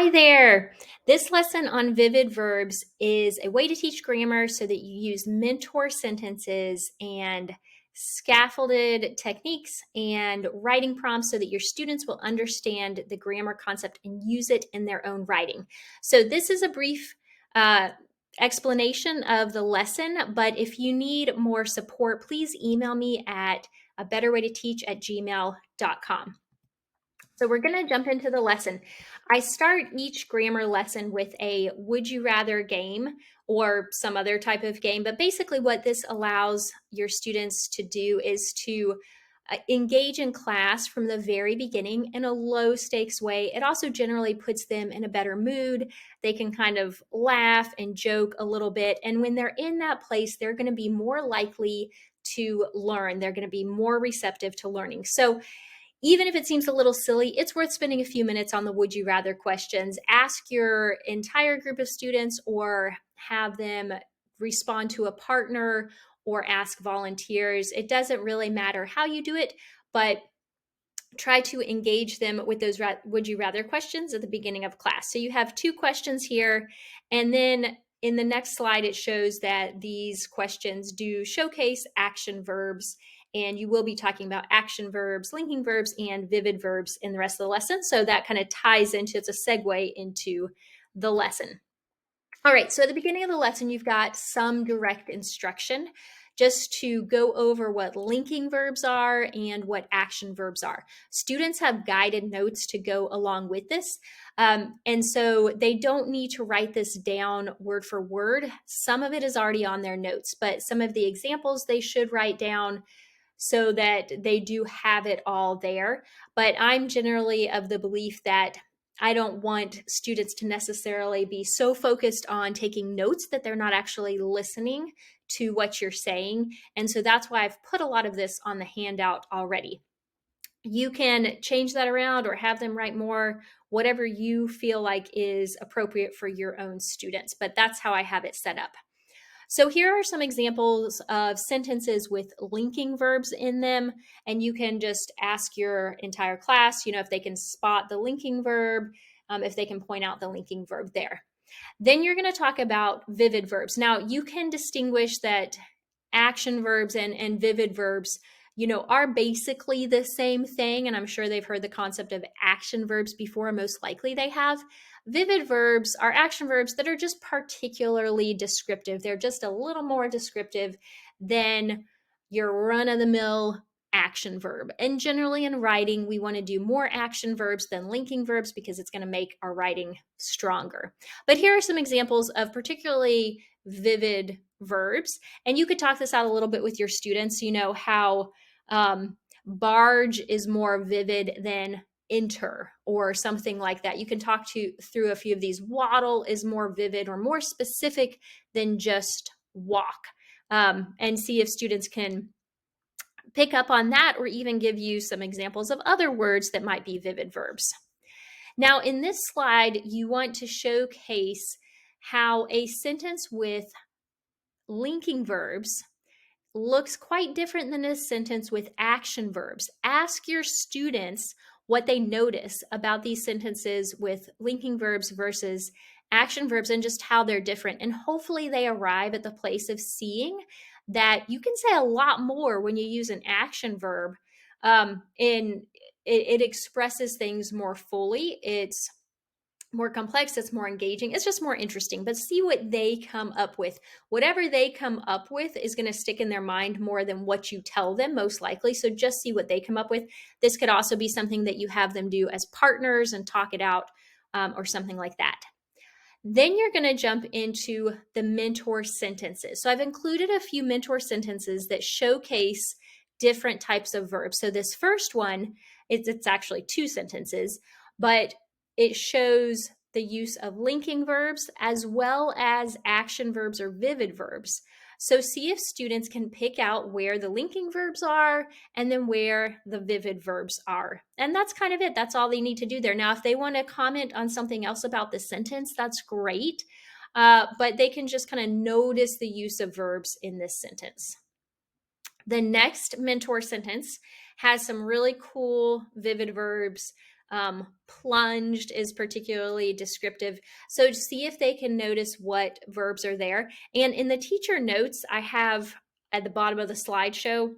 Hi there. This lesson on vivid verbs is a way to teach grammar so that you use mentor sentences and scaffolded techniques and writing prompts so that your students will understand the grammar concept and use it in their own writing. So this is a brief explanation of the lesson, but if you need more support, please email me at abetterwaytoteach@gmail.com. So we're going to jump into the lesson. I start each grammar lesson with a would you rather game or some other type of game. But basically what this allows your students to do is to engage in class from the very beginning in a low stakes way. It also generally puts them in a better mood. They can kind of laugh and joke a little bit. And when they're in that place, they're going to be more likely to learn. They're going to be more receptive to learning. So even if it seems a little silly, it's worth spending a few minutes on the would you rather questions. Ask your entire group of students or have them respond to a partner or ask volunteers. It doesn't really matter how you do it, but try to engage them with those would you rather questions at the beginning of class. So you have two questions here, and then in the next slide, it shows that these questions do showcase action verbs, and you will be talking about action verbs, linking verbs, and vivid verbs in the rest of the lesson. So that kind of ties into, it's a segue into the lesson. All right, so at the beginning of the lesson, you've got some direct instruction just to go over what linking verbs are and what action verbs are. Students have guided notes to go along with this. And so they don't need to write this down word for word. Some of it is already on their notes, but some of the examples they should write down so that they do have it all there. But I'm generally of the belief that I don't want students to necessarily be so focused on taking notes that they're not actually listening to what you're saying. And so that's why I've put a lot of this on the handout already. You can change that around or have them write more, whatever you feel like is appropriate for your own students. But that's how I have it set up. So here are some examples of sentences with linking verbs in them, and you can just ask your entire class, if they can spot the linking verb, if they can point out the linking verb there. Then you're going to talk about vivid verbs. Now, you can distinguish that action verbs and vivid verbs, are basically the same thing, and I'm sure they've heard the concept of action verbs before. Most likely they have. Vivid verbs are action verbs that are just particularly descriptive. They're just a little more descriptive than your run-of-the-mill action verb. And generally in writing, we want to do more action verbs than linking verbs because it's going to make our writing stronger. But here are some examples of particularly vivid verbs. And you could talk this out a little bit with your students. How barge is more vivid than enter or something like that. You can talk through a few of these. Waddle is more vivid or more specific than just walk, and see if students can pick up on that or even give you some examples of other words that might be vivid verbs. Now, in this slide, you want to showcase how a sentence with linking verbs looks quite different than a sentence with action verbs. Ask your students what they notice about these sentences with linking verbs versus action verbs and just how they're different. And hopefully they arrive at the place of seeing that you can say a lot more when you use an action verb. It expresses things more fully. It's more complex, it's more engaging, it's just more interesting. But see what they come up with. Whatever they come up with is going to stick in their mind more than what you tell them, most likely. So just see what they come up with. This could also be something that you have them do as partners and talk it out, or something like that. Then you're going to jump into the mentor sentences. So I've included a few mentor sentences that showcase different types of verbs. So this first one, it's actually two sentences, but it shows the use of linking verbs as well as action verbs or vivid verbs. So see if students can pick out where the linking verbs are and then where the vivid verbs are. And that's kind of it. That's all they need to do there. Now, if they want to comment on something else about the sentence, that's great. But they can just kind of notice the use of verbs in this sentence. The next mentor sentence has some really cool vivid verbs Plunged is particularly descriptive. So see if they can notice what verbs are there. And in the teacher notes, I have at the bottom of the slideshow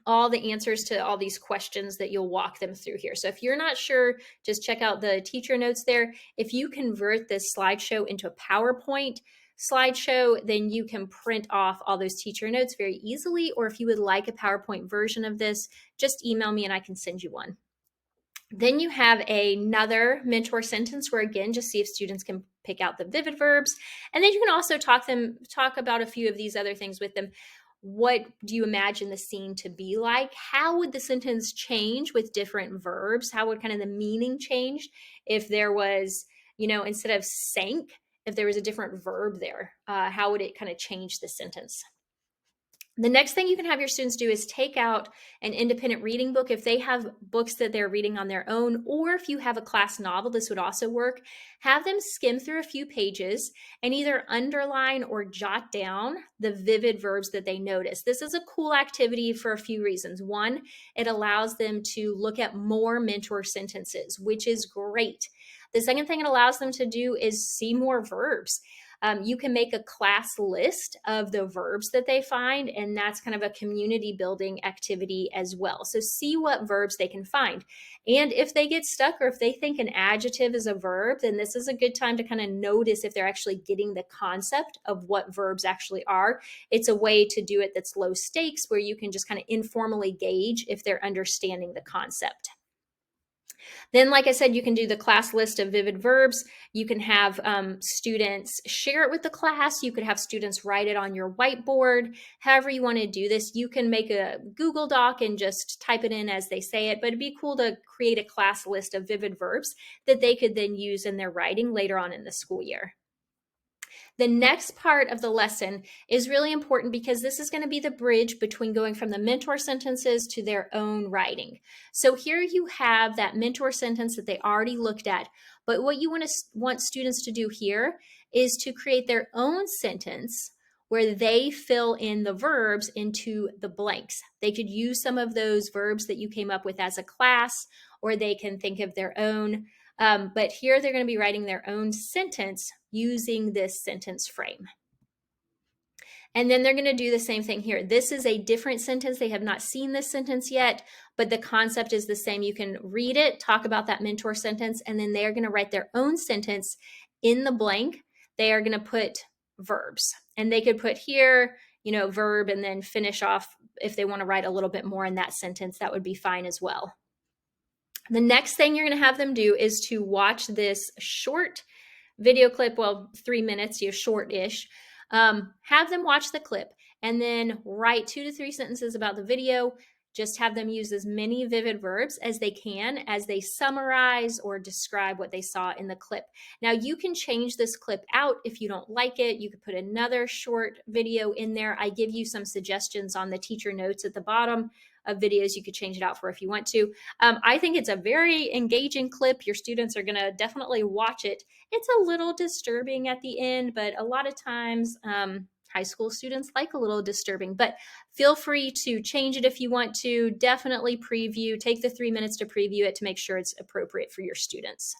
all the answers to all these questions that you'll walk them through here. So if you're not sure, just check out the teacher notes there. If you convert this slideshow into a PowerPoint slideshow, then you can print off all those teacher notes very easily. Or if you would like a PowerPoint version of this, just email me and I can send you one. Then you have another mentor sentence where, again, just see if students can pick out the vivid verbs. And then you can also talk about a few of these other things with them. What do you imagine the scene to be like? How would the sentence change with different verbs? How would kind of the meaning change if there was, instead of sank, if there was a different verb there? How would it kind of change the sentence? The next thing you can have your students do is take out an independent reading book. If they have books that they're reading on their own, or if you have a class novel, this would also work. Have them skim through a few pages and either underline or jot down the vivid verbs that they notice. This is a cool activity for a few reasons. One, it allows them to look at more mentor sentences, which is great. The second thing it allows them to do is see more verbs. You can make a class list of the verbs that they find, and that's kind of a community building activity as well. So see what verbs they can find. And if they get stuck or if they think an adjective is a verb, then this is a good time to kind of notice if they're actually getting the concept of what verbs actually are. It's a way to do it that's low stakes, where you can just kind of informally gauge if they're understanding the concept. Then, like I said, you can do the class list of vivid verbs. You can have students share it with the class. You could have students write it on your whiteboard. However you want to do this, you can make a Google Doc and just type it in as they say it. But it'd be cool to create a class list of vivid verbs that they could then use in their writing later on in the school year. The next part of the lesson is really important because this is going to be the bridge between going from the mentor sentences to their own writing. So here you have that mentor sentence that they already looked at, but what you want students to do here is to create their own sentence where they fill in the verbs into the blanks. They could use some of those verbs that you came up with as a class, or they can think of their own. But here they're going to be writing their own sentence using this sentence frame. And then they're going to do the same thing here. This is a different sentence. They have not seen this sentence yet, but the concept is the same. You can read it, talk about that mentor sentence, and then they are going to write their own sentence in the blank. They are going to put verbs, and they could put here, verb, and then finish off if they want to write a little bit more in that sentence. That would be fine as well. The next thing you're going to have them do is to watch this short video clip, 3 minutes, short-ish. Have them watch the clip and then write 2 to 3 sentences about the video. Just have them use as many vivid verbs as they can as they summarize or describe what they saw in the clip. Now, you can change this clip out if you don't like it. You could put another short video in there. I give you some suggestions on the teacher notes at the bottom of videos you could change it out for if you want to. I think it's a very engaging clip. Your students are going to definitely watch it. It's a little disturbing at the end, but a lot of times high school students like a little disturbing, but feel free to change it if you want to. Definitely preview, take the 3 minutes to preview it to make sure it's appropriate for your students.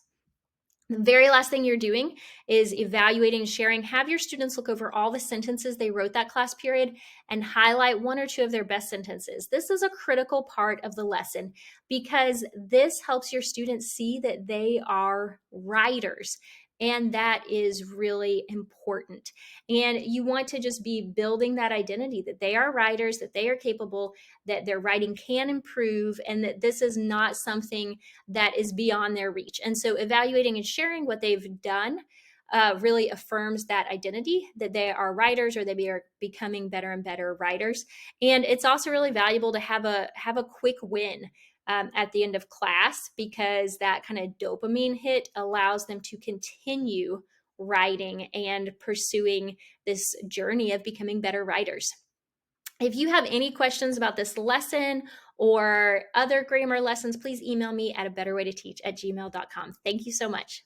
The very last thing you're doing is evaluating and sharing. Have your students look over all the sentences they wrote that class period and highlight 1 or 2 of their best sentences. This is a critical part of the lesson because this helps your students see that they are writers. And that is really important. And you want to just be building that identity that they are writers, that they are capable, that their writing can improve, and that this is not something that is beyond their reach. And so evaluating and sharing what they've done really affirms that identity that they are writers, or they are becoming better and better writers. And it's also really valuable to have a quick win at the end of class, because that kind of dopamine hit allows them to continue writing and pursuing this journey of becoming better writers. If you have any questions about this lesson or other grammar lessons, please email me at abetterwaytoteach@gmail.com. Thank you so much.